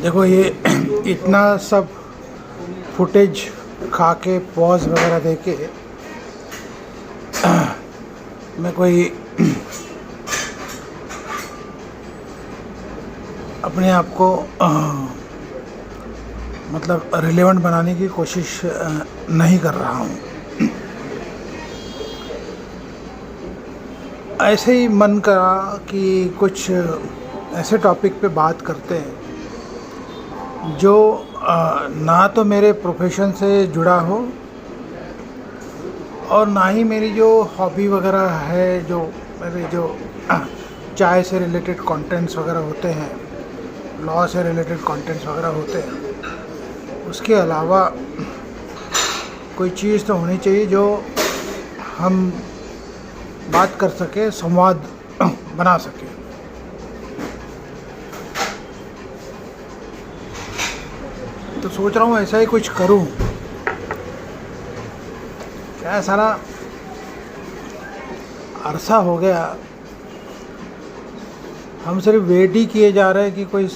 देखो ये इतना सब फुटेज खा के पॉज वगैरह दे के मैं कोई अपने आप को मतलब रिलेवेंट बनाने की कोशिश नहीं कर रहा हूँ। ऐसे ही मन करा कि कुछ ऐसे टॉपिक पे बात करते हैं जो ना तो मेरे प्रोफेशन से जुड़ा हो और ना ही मेरी जो हॉबी वगैरह है, जो मेरे जो चाय से रिलेटेड कंटेंट्स वगैरह होते हैं, लॉ से रिलेटेड कंटेंट्स वगैरह होते हैं, उसके अलावा कोई चीज़ तो होनी चाहिए जो हम बात कर सके, संवाद बना सके। तो सोच रहा हूँ ऐसा ही कुछ करूँ। क्या सारा अरसा हो गया, हम सिर्फ वेट ही किए जा रहे हैं कि कोई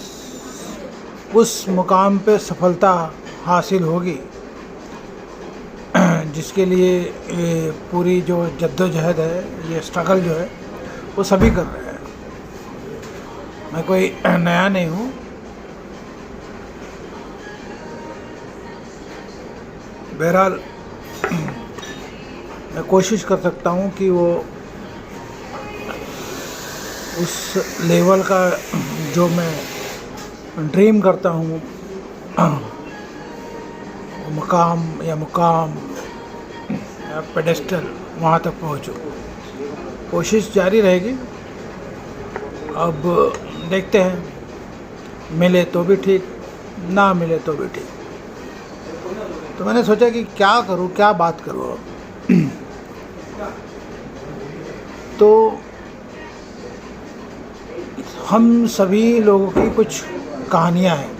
उस मुकाम पे सफलता हासिल होगी जिसके लिए ये पूरी जो जद्दोजहद है, ये स्ट्रगल जो है, वो सभी कर रहे हैं। मैं कोई नया नहीं हूँ। बहरहाल मैं कोशिश कर सकता हूँ कि वो उस लेवल का जो मैं ड्रीम करता हूँ, मकाम या मुकाम या पेडेस्टल, वहाँ तक पहुँचूँ। कोशिश जारी रहेगी। अब देखते हैं, मिले तो भी ठीक, ना मिले तो भी ठीक। तो मैंने सोचा कि क्या करूँ, क्या बात करूँ अब। तो हम सभी लोगों की कुछ कहानियाँ हैं।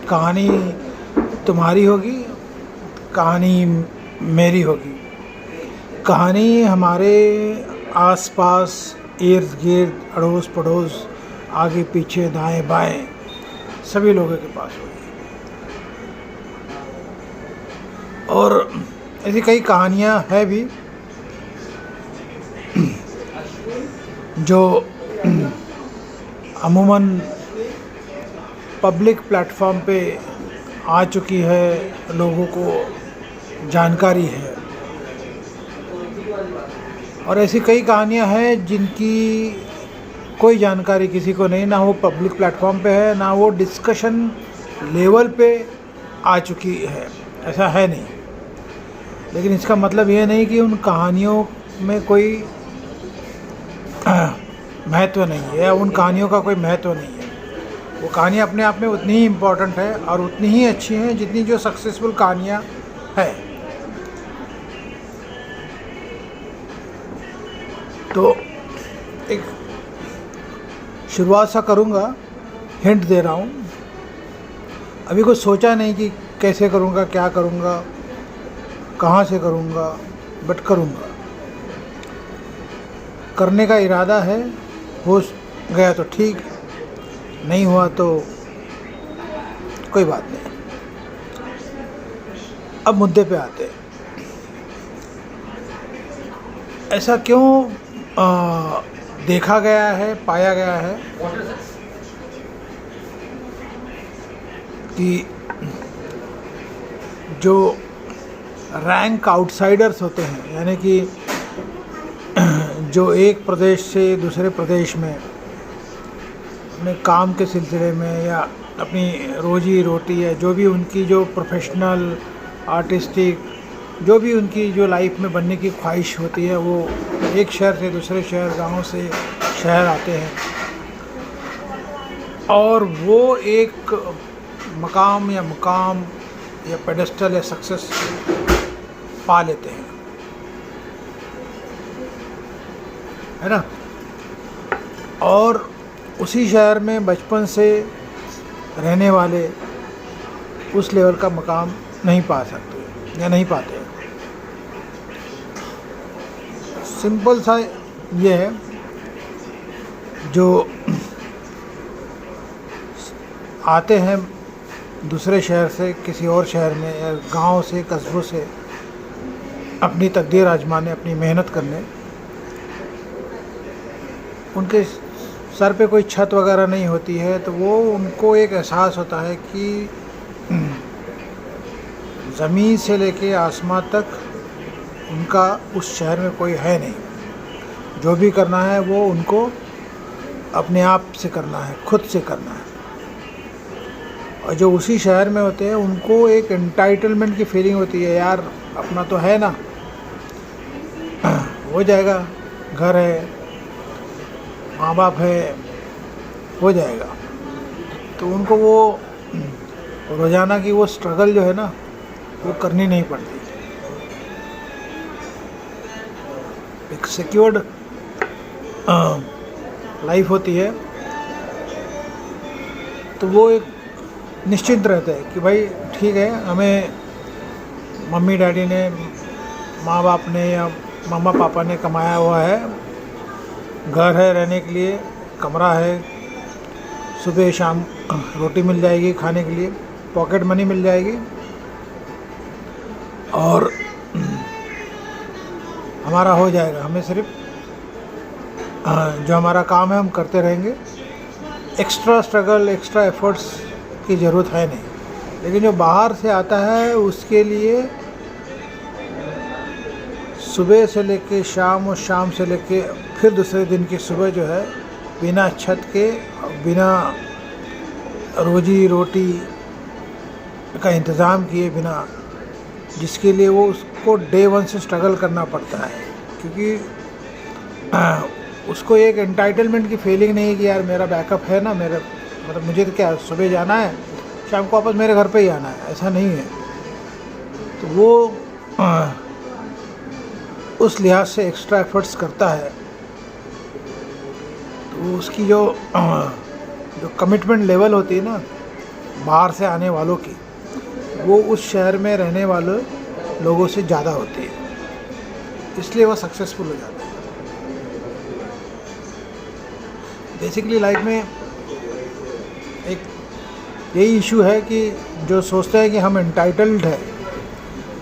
कहानी तुम्हारी होगी, कहानी मेरी होगी। कहानी हमारे आसपास, इर्द गिर्द, अड़ोस पड़ोस, आगे पीछे, दाएं बाएं, सभी लोगों के पास होगी। और ऐसी कई कहानियाँ हैं भी जो अमूमन पब्लिक प्लेटफॉर्म पे आ चुकी है, लोगों को जानकारी है। और ऐसी कई कहानियां हैं जिनकी कोई जानकारी किसी को नहीं, ना वो पब्लिक प्लेटफॉर्म पे है, ना वो डिस्कशन लेवल पे आ चुकी है। ऐसा है नहीं। लेकिन इसका मतलब ये नहीं कि उन कहानियों में कोई महत्व नहीं है, या उन कहानियों का कोई महत्व नहीं है। वो कहानियाँ अपने आप में उतनी ही इम्पोर्टेंट है और उतनी ही अच्छी हैं जितनी जो सक्सेसफुल कहानियाँ हैं। तो एक शुरुआत सा करूँगा, हिंट दे रहा हूँ। अभी कुछ सोचा नहीं कि कैसे करूँगा, क्या करूँगा, कहाँ से करूँगा, बट करूँगा। करने का इरादा है। हो गया तो ठीक, नहीं हुआ तो कोई बात नहीं। अब मुद्दे पे आते हैं। ऐसा क्यों देखा गया है, पाया गया है कि जो रैंक आउटसाइडर्स होते हैं, यानी कि जो एक प्रदेश से दूसरे प्रदेश में अपने काम के सिलसिले में या अपनी रोजी रोटी या जो भी उनकी जो प्रोफेशनल, आर्टिस्टिक, जो भी उनकी जो लाइफ में बनने की ख्वाहिश होती है, वो एक शहर से दूसरे शहर, गांव से शहर आते हैं और वो एक मकाम या मुकाम या पेडेस्टल या सक्सेस पा लेते हैं, है ना। और उसी शहर में बचपन से रहने वाले उस लेवल का मकाम नहीं पा सकते या नहीं पाते। सिंपल सा ये है जो आते हैं दूसरे शहर से किसी और शहर में या गांव से कस्बों से अपनी तकदीर आजमाने, अपनी मेहनत करने, उनके सर पे कोई छत वगैरह नहीं होती है, तो वो उनको एक एहसास होता है कि ज़मीन से लेके आसमां तक उनका उस शहर में कोई है नहीं। जो भी करना है वो उनको अपने आप से करना है, खुद से करना है। और जो उसी शहर में होते हैं उनको एक एंटाइटलमेंट की फीलिंग होती है, यार अपना तो है ना, हो जाएगा, घर है, माँ बाप है, हो जाएगा। तो उनको वो रोज़ाना की वो स्ट्रगल जो है ना वो करनी नहीं पड़ती। एक सिक्योर्ड लाइफ होती है, तो वो एक निश्चिंत रहते हैं कि भाई ठीक है, हमें मम्मी डैडी ने, माँ बाप ने या मम्मा पापा ने कमाया हुआ है, घर है रहने के लिए, कमरा है, सुबह शाम रोटी मिल जाएगी खाने के लिए, पॉकेट मनी मिल जाएगी, और हमारा हो जाएगा। हमें सिर्फ जो हमारा काम है हम करते रहेंगे, एक्स्ट्रा स्ट्रगल, एक्स्ट्रा एफर्ट्स की ज़रूरत है नहीं। लेकिन जो बाहर से आता है उसके लिए सुबह से लेके शाम और शाम से लेके फिर दूसरे दिन की सुबह जो है, बिना छत के, बिना रोजी रोटी का इंतज़ाम किए बिना, जिसके लिए वो उसको डे वन से स्ट्रगल करना पड़ता है, क्योंकि उसको एक एंटाइटलमेंट की फीलिंग नहीं है कि यार मेरा बैकअप है ना, मेरा मतलब मुझे तो क्या सुबह जाना है, शाम को वापस मेरे घर पे ही आना है, ऐसा नहीं है। तो वो उस लिहाज से एक्स्ट्रा एफर्ट्स करता है, तो उसकी जो कमिटमेंट लेवल होती है ना बाहर से आने वालों की, वो उस शहर में रहने वाले लोगों से ज़्यादा होती है, इसलिए वो सक्सेसफुल हो जाता है। बेसिकली लाइफ में एक यही इशू है कि जो सोचते हैं कि हम एंटाइटल्ड है,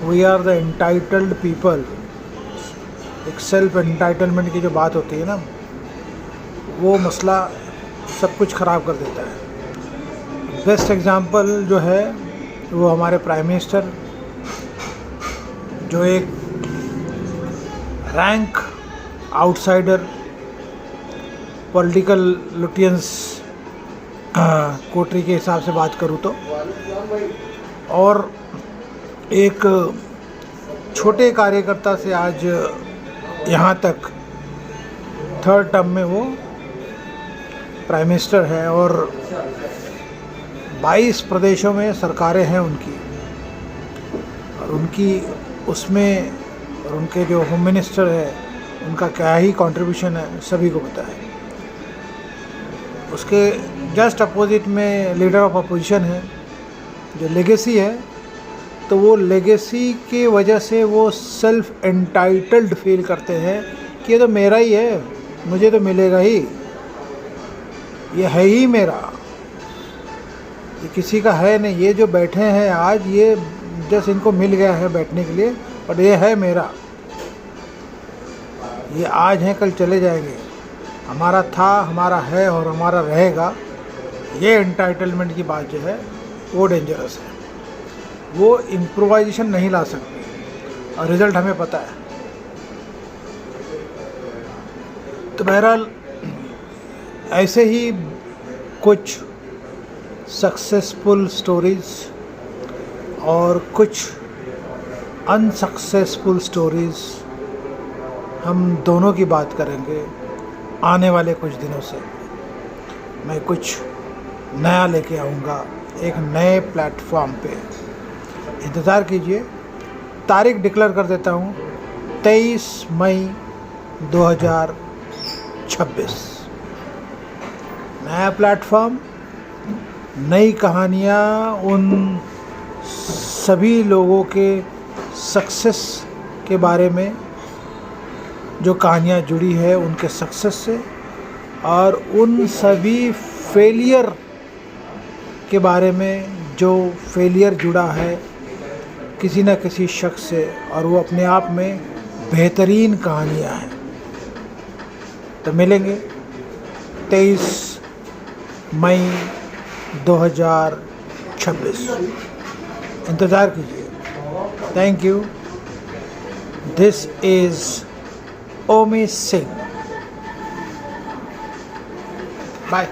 we are the entitled people, एक सेल्फ एंटाइटलमेंट की जो बात होती है ना, वो मसला सब कुछ ख़राब कर देता है। बेस्ट एग्ज़ाम्पल जो है वो हमारे प्राइम मिनिस्टर, जो एक रैंक आउटसाइडर, पॉलिटिकल लुटियंस कोटरी के हिसाब से बात करूँ तो, और एक छोटे कार्यकर्ता से आज यहाँ तक थर्ड टर्म में वो प्राइम मिनिस्टर है, और 22 प्रदेशों में सरकारें हैं उनकी, और उनकी उसमें, और उनके जो होम मिनिस्टर है उनका क्या ही कंट्रीब्यूशन है सभी को पता है। उसके जस्ट अपोजिट में लीडर ऑफ अपोजिशन है, जो लेगेसी है, तो वो लेगेसी की वजह से वो सेल्फ एंटाइटल्ड फील करते हैं कि ये तो मेरा ही है, मुझे तो मिलेगा ही, ये है ही मेरा, ये किसी का है नहीं। ये जो बैठे हैं आज, ये जस्ट इनको मिल गया है बैठने के लिए, और ये है मेरा, ये आज हैं कल चले जाएंगे, हमारा था, हमारा है और हमारा रहेगा। ये एंटाइटलमेंट की बात जो है वो डेंजरस है, वो इम्प्रोवाइजेशन नहीं ला सकती, और रिज़ल्ट हमें पता है। तो बहरहाल ऐसे ही कुछ सक्सेसफुल स्टोरीज़ और कुछ अनसक्सेसफुल स्टोरीज़ हम दोनों की बात करेंगे आने वाले कुछ दिनों से। मैं कुछ नया लेके आऊँगा एक नए प्लेटफॉर्म पे, इंतज़ार कीजिए। तारीख डिक्लेयर कर देता हूँ, 23 मई 2026। नया प्लेटफॉर्म, नई कहानियाँ, उन सभी लोगों के सक्सेस के बारे में जो कहानियाँ जुड़ी है उनके सक्सेस से और उन सभी फेलियर के बारे में जो फेलियर जुड़ा है किसी न किसी शख्स से और वो अपने आप में बेहतरीन कहानियाँ हैं। तो मिलेंगे 23 मई 2026, इंतज़ार कीजिए। Thank you. This is Omi Singh. Bye.